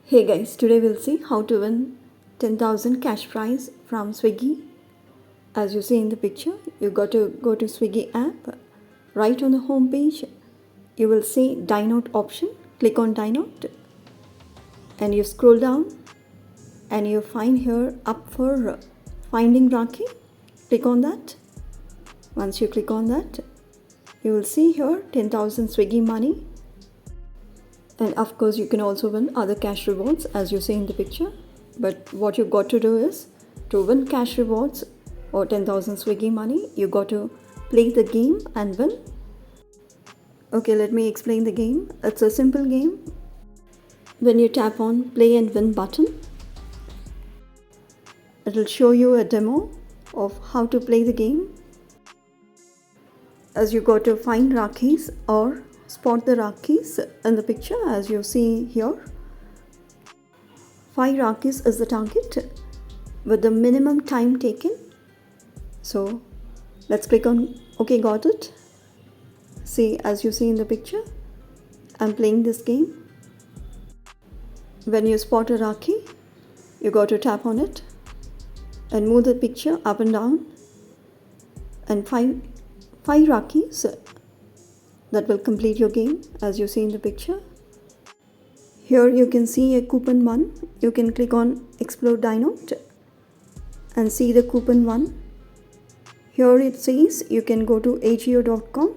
Hey guys, today we'll see how to win 10,000 cash prize from Swiggy. As you see in the picture, you got to go to Swiggy app. Right on the home page, you will see dine out option. Click on dine out and you scroll down and you find here up for finding Rakhi. Click on that. Once you click on that, you will see here 10,000 Swiggy money. And of course, you can also win other cash rewards as you see in the picture. But what you got to do is to win cash rewards or 10,000 Swiggy money, you got to play the game and win. Okay, let me explain the game. It's a simple game. When you tap on play and win button, it will show you a demo of how to play the game. As you got to find Rakhis or spot the Rakhis in the picture as you see here. 5 Rakhis is the target with the minimum time taken. So let's click on OK, got it. See, as you see in the picture, I'm playing this game. When you spot a Rakhi, you got to tap on it and move the picture up and down, and five Rakhis that will complete your game as you see in the picture. Here you can see a coupon one. You can click on explore dine out and see the coupon one. Here it says you can go to agio.com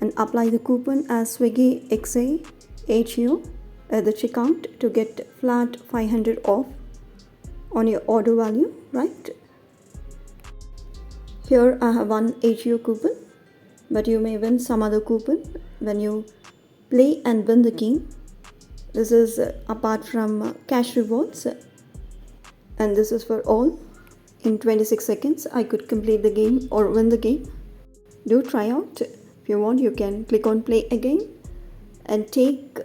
and apply the coupon as Swiggy XA AGO at the checkout to get flat 500 off on your order value, right? Here I have one AGO coupon, but you may win some other coupon when you play and win the game. This is apart from cash rewards, and this is for all. In 26 seconds I could complete the game or win the game. Do try out. If you want, you can click on play again and take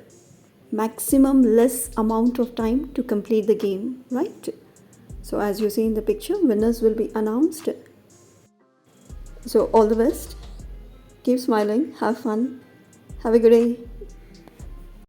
maximum less amount of time to complete the game, right? So as you see in the picture, winners will be announced. So all the best. Keep smiling, have fun, have a good day.